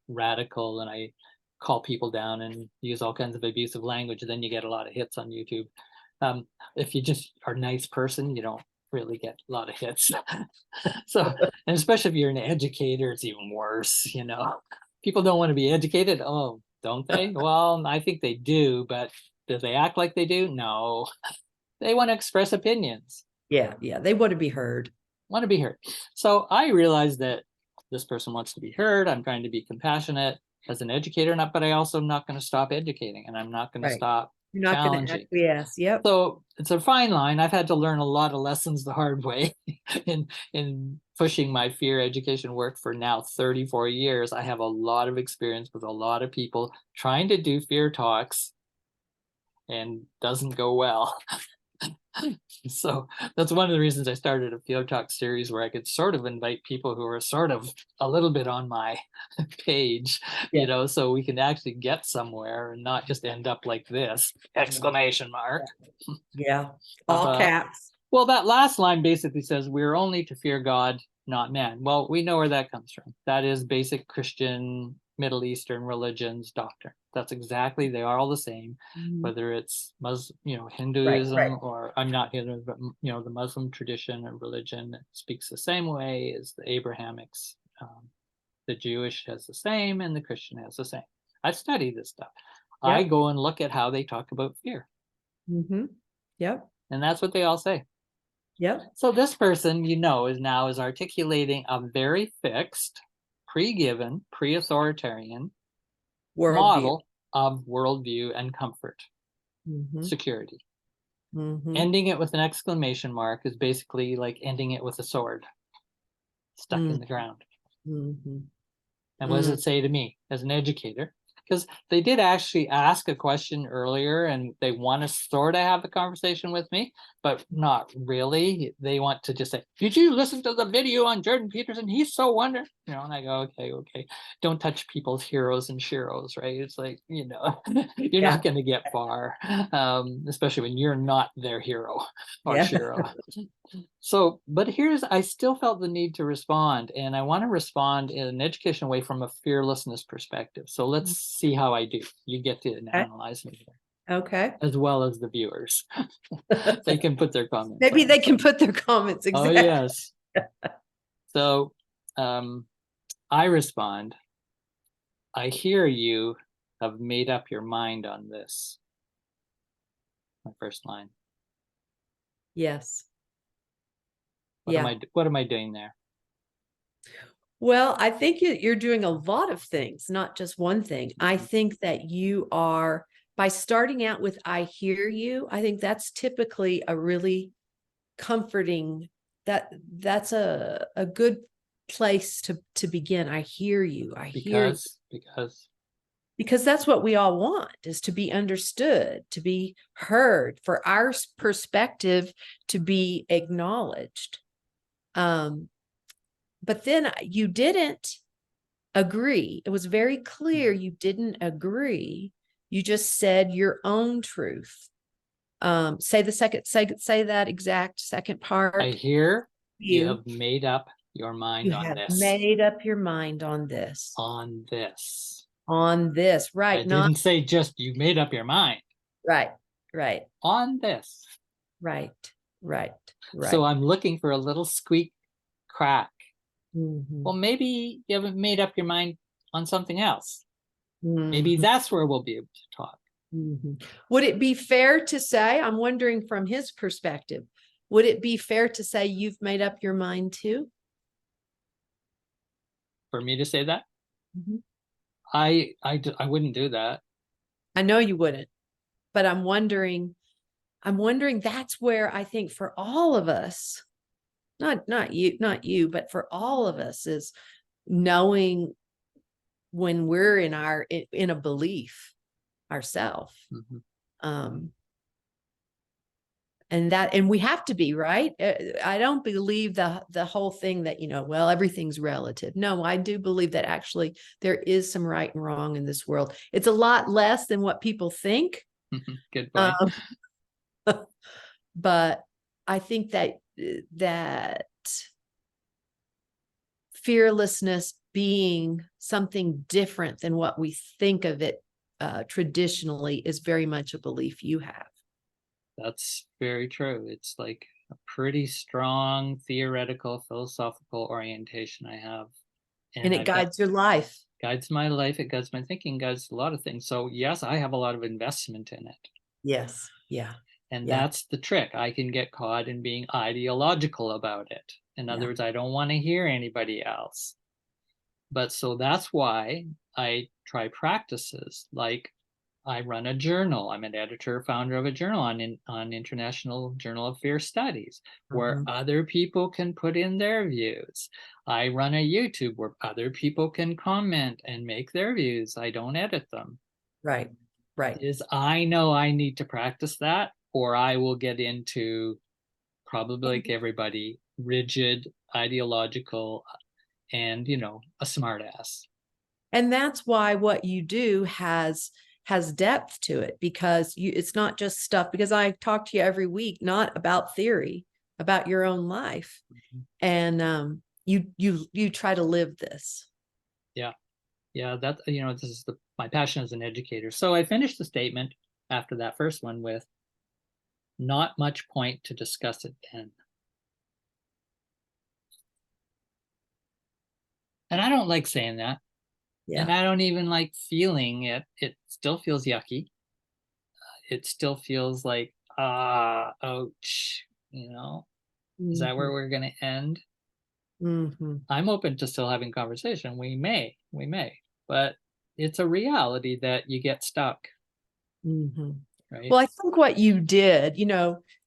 radical and I call people down and use all kinds of abusive language, then you get a lot of hits on YouTube. If you just are a nice person, you don't really get a lot of hits. So, and especially if you're an educator, it's even worse, you know. People don't want to be educated. Oh, don't they? Well, I think they do, but do they act like they do? No. They want to express opinions, Yeah, yeah, they want to be heard. want to be heard. So I realized that this person wants to be heard. I'm trying to be compassionate as an educator, but I also am not going to stop educating, and I'm not going to Right. stop You're not going to challenging. acquiesce. Yep. So it's a fine line. I've had to learn a lot of lessons the hard way in pushing my fear education work for now 34 years. I have a lot of experience with a lot of people trying to do fear talks and doesn't go well. So that's one of the reasons I started a FearTalk series where I could sort of invite people who are sort of a little bit on my page, Yeah. you know, so we can actually get somewhere and not just end up like this, exclamation mark. Yeah. All caps. Well, that last line basically says we're only to fear God, not man. Well, we know where that comes from. That is basic Christian Middle Eastern religions doctrine. That's exactly, they are all the same, whether it's Muslim, you know, Hinduism, right. or I'm not Hindu, but you know, the Muslim tradition and religion speaks the same way as the Abrahamics. The Jewish has the same, and the Christian has the same. I study this stuff. Yep. I go and look at how they talk about fear. Yep. And that's what they all say. Yep. So this person, you know, is articulating a very fixed, pre-given, pre-authoritarian model of worldview and comfort, security. Ending it with an exclamation mark is basically like ending it with a sword stuck in the ground. And what does it say to me as an educator? Because they did actually ask a question earlier and they want to sort of have a conversation with me, but not really. They want to just say, did you listen to the video on Jordan Peterson? He's so wonderful. You know, and I go, okay. Don't touch people's heroes and sheroes, right? It's like, you know, you're not going to get far, especially when you're not their hero or shero. So, but I still felt the need to respond, and I want to respond in an educational way from a fearlessness perspective. So let's see how I do. You get to analyze me here. Okay. As well as the viewers. They can put their comments. Maybe they can put their comments. Exactly. Oh, yes. So I respond, I hear you have made up your mind on this. My first line. Yes. What am I doing there? Well, I think you're doing a lot of things, not just one thing. I think that you are, by starting out with I hear you, I think that's typically a really comforting, that's a good place to begin. I hear you. Because that's what we all want, is to be understood, to be heard, for our perspective to be acknowledged. But then you didn't agree. It was very clear you didn't agree. You just said your own truth. Say that exact second part. I hear you have made up your mind on this. You have made up your mind on this. On this. On this, right. I didn't say just you made up your mind. Right. On this. Right. So I'm looking for a little squeak crack. Well, maybe you haven't made up your mind on something else. Maybe that's where we'll be able to talk. Would it be fair to say, I'm wondering from his perspective, would it be fair to say you've made up your mind too? For me to say that? I wouldn't do that. I know you wouldn't, but I'm wondering that's where I think for all of us, not you, but for all of us, is knowing when we're in a belief ourselves. And we have to be, right. I don't believe the whole thing that, well, everything's relative. No, I do believe that actually there is some right and wrong in this world. It's a lot less than what people think. Good point. But I think that fearlessness being something different than what we think of it traditionally is very much a belief you have. That's very true. It's like a pretty strong theoretical, philosophical orientation I have. And And it I've got guides your life. guides my life, it guides my thinking, guides a lot of things. So yes, I have a lot of investment in it. Yes. Yeah. And Yeah. that's the trick. I can get caught in being ideological about it. In other Yeah. words, I don't want to hear anybody else. But so that's why I try practices like I run a journal. I'm an editor, founder of a journal on International Journal of Fear Studies, where Mhm. other people can put in their views. I run a YouTube where other people can comment and make their views. I don't edit them. Right. Right. Is I know I need to practice that, or I will get into, probably like everybody, rigid, ideological, and a smart ass. And that's why what you do has depth to it, because it's not just stuff, because I talk to you every week, not about theory, about your own life. And you try to live this. Yeah. Yeah, that this is my passion as an educator. So I finished the statement after that first one with, not much point to discuss it then. And I don't like saying that. And Yeah. I don't even like feeling it. It still feels yucky. It still feels like, ouch, is that where Mhm. we're going to end? Mhm. I'm open to still having conversation. We may, but it's a reality that you get stuck, Mhm. right? Well, I think what you did,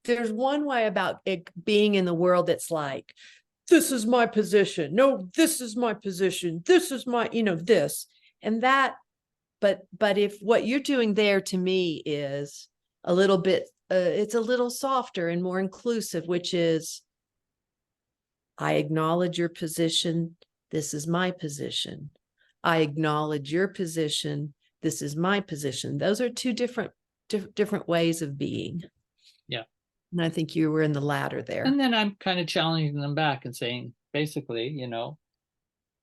there's one way about it being in the world that's like, this is my position. No, this is my position. This is my, this and that. But if what you're doing there to me is a little bit, it's a little softer and more inclusive, which is, I acknowledge your position. This is my position. I acknowledge your position. This is my position. Those are two different ways of being. Yeah. And I think you were in the latter there. And then I'm kind of challenging them back and saying, basically,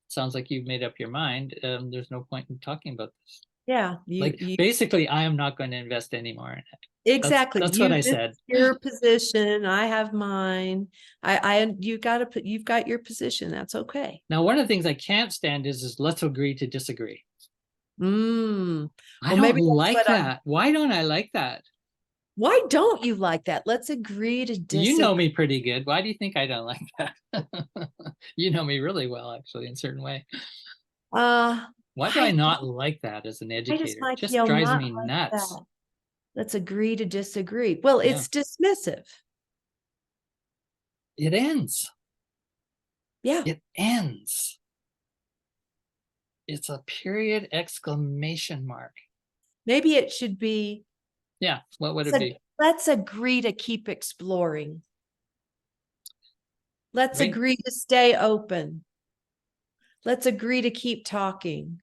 sounds like you've made up your mind. There's no point in talking about this. Yeah, Like, you basically, I am not going to invest anymore in it. exactly. That's what I This said. is your position. I have mine. You got to put. You've got your position. That's okay. Now, one of the things I can't stand is let's agree to disagree. Mm. I Well, don't maybe that's like what I. that. Why don't I like that? Why don't you like that? Let's agree to You know disagree. me pretty good. Why do you think I don't like that? You know me really well, actually, in a certain way. Why do I I not like that as an I just educator? It might just feel drives not me like nuts. that. Let's agree to disagree. Well, Yeah. it's dismissive. It ends. Yeah. It ends. It's a period exclamation mark. Maybe it should be. Yeah. What would it be? Let's agree to keep exploring. Let's Right? agree to stay open. Let's agree to keep talking.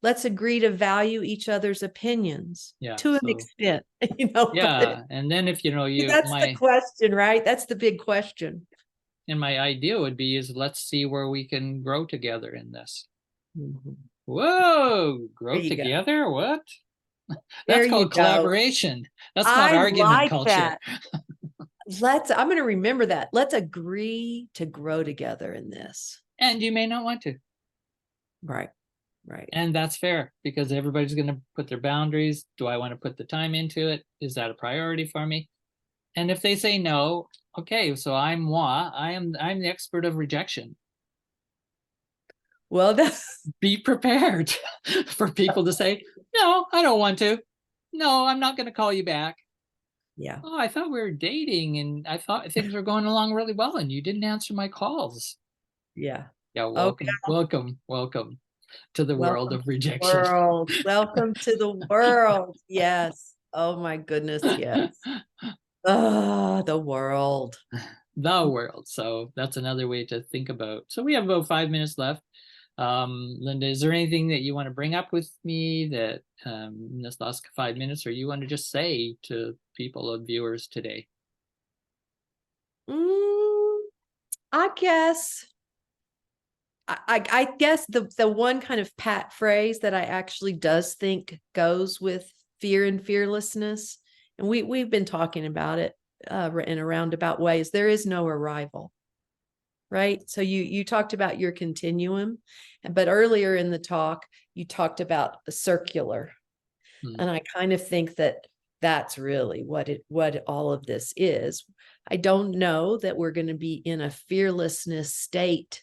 Let's agree to value each other's opinions Yeah. to an So extent, but yeah. And then if that's the my question, right? That's the big question. and my idea would be is let's see where we can grow together in this. Mhm. Whoa, There grow you go. together? What? There That's you called go. collaboration. That's not I argument like culture. that. I'm going to remember that. Let's agree to grow together in this. And you may not want to. Right. Right. And that's fair because everybody's going to put their boundaries. Do I want to put the time into it? Is that a priority for me? And if they say no, okay, so I'm moi. I'm the expert of rejection. Well, that's Be prepared for people to say, no, I don't want to. No, I'm not going to call you back. yeah. Oh, I thought we were dating and I thought things were going along really well and you didn't answer my calls. Yeah. Yeah, Okay. welcome to the world Welcome of to the rejection. world. Welcome to the world. Yes. Oh my goodness. Yes. Oh, the world. The world. So that's another way to think about. So we have about 5 minutes left. Linda, is there anything that you want to bring up with me that in this last 5 minutes, or you want to just say to people and viewers today? Mm, I guess I guess the one kind of pat phrase that I actually does think goes with fear and fearlessness, and we've been talking about it in a roundabout ways. There is no arrival, right? So you talked about your continuum, but earlier in the talk you talked about the circular, and I kind of think that that's really what all of this is. I don't know that we're going to be in a fearlessness state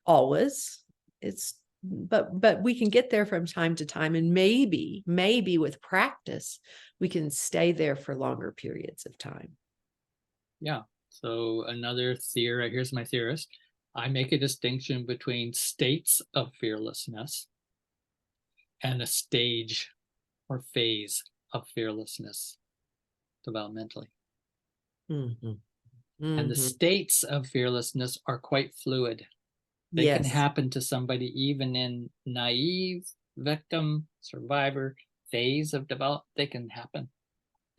always. But we can get there from time to time, and maybe with practice we can stay there for longer periods of time. Yeah. So another theory, here's my theorist. I make a distinction between states of fearlessness and a stage or phase of fearlessness developmentally. Mm-hmm. And the states of fearlessness are quite fluid. They can happen to somebody even in naive, victim, survivor phase of development. They can happen.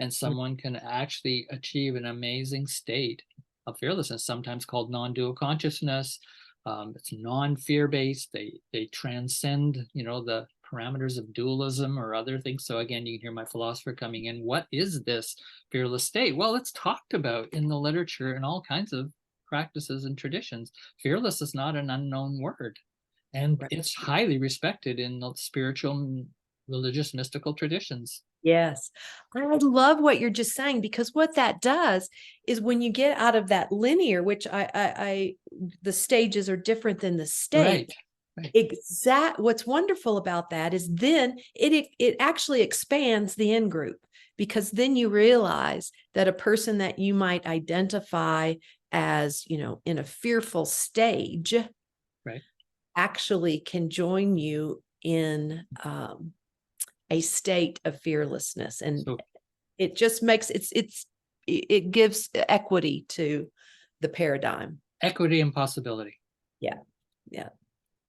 And someone can actually achieve an amazing state of fearlessness, sometimes called non-dual consciousness. It's non-fear based. They transcend, the parameters of dualism or other things. So again, you can hear my philosopher coming in. What is this fearless state? Well, it's talked about in the literature and all kinds of practices and traditions. Fearless is not an unknown word, and it's highly respected in the spiritual, religious, mystical traditions. Yes. I love what you're just saying, because what that does is when you get out of that linear, which the stages are different than the state. Right. What's wonderful about that is then it actually expands the in group, because then you realize that a person that you might identify as, in a fearful stage, right, actually can join you in a state of fearlessness. And so it just makes it gives equity to the paradigm. Equity and possibility. Yeah. Yeah.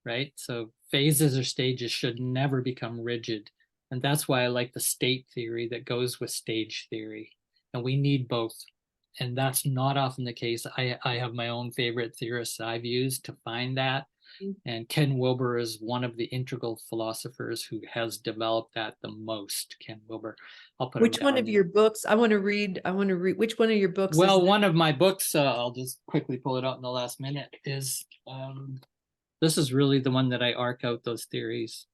Right. So phases or stages should never become rigid. And that's why I like the state theory that goes with stage theory. And we need both. And that's not often the case. I have my own favorite theorists I've used to find that. And Ken Wilber is one of the integral philosophers who has developed that the most. Ken Wilber. I'll put Which one of your books? I want to read. Which one of your books? Well, one of my books, I'll just quickly pull it out in the last minute, is this is really the one that I arc out those theories.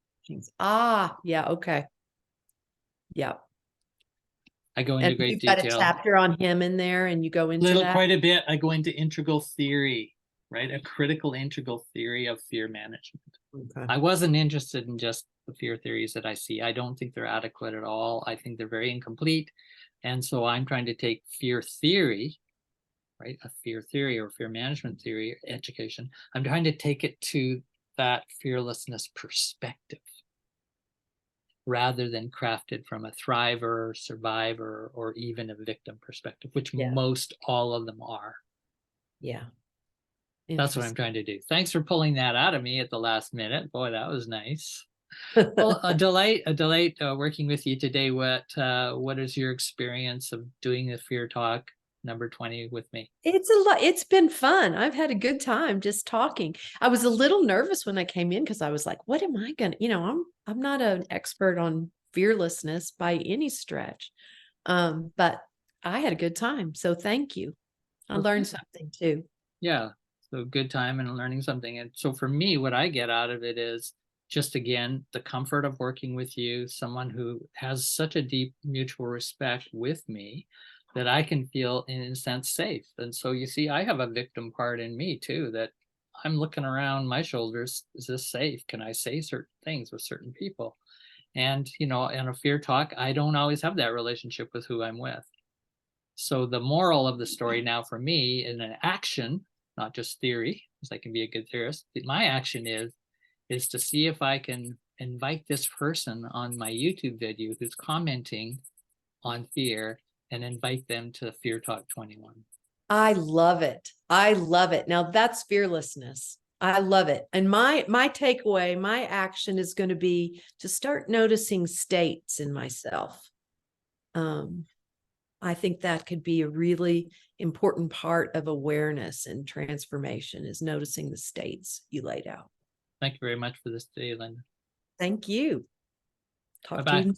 Yeah. Okay. Yeah. I go into great detail. You've got a chapter on him in there, and you go into that quite a bit. I go into integral theory, right? A critical integral theory of fear management. Okay. I wasn't interested in just the fear theories that I see. I don't think they're adequate at all. I think they're very incomplete. And so I'm trying to take fear theory, right? A fear theory or fear management theory education. I'm trying to take it to that fearlessness perspective, rather than crafted from a thriver, survivor, or even a victim perspective, which most all of them are. Yeah. That's what I'm trying to do. Thanks for pulling that out of me at the last minute. Boy, that was nice. Well, a delight working with you today. What is your experience of doing the Fear Talk number 20 with me? It's a lot. It's been fun. I've had a good time just talking. I was a little nervous when I came in, because I was like, what am I gonna, I'm not an expert on fearlessness by any stretch. But I had a good time. So thank you. I learned something too. Yeah. So good time and learning something. And so for me, what I get out of it is just, again, the comfort of working with you, someone who has such a deep mutual respect with me that I can feel, in a sense, safe. And so you see, I have a victim part in me too, that I'm looking around my shoulders. Is this safe? Can I say certain things with certain people? And, in a Fear Talk, I don't always have that relationship with who I'm with. So the moral of the story now for me in an action, not just theory, because I can be a good theorist, my action is to see if I can invite this person on my YouTube video who's commenting on fear and invite them to Fear Talk 21. I love it. I love it. Now that's fearlessness. I love it. And my takeaway, my action is going to be to start noticing states in myself. I think that could be a really important part of awareness and transformation, is noticing the states you laid out. Thank you very much for this today, Linda. Thank you. Talk to Bye-bye. you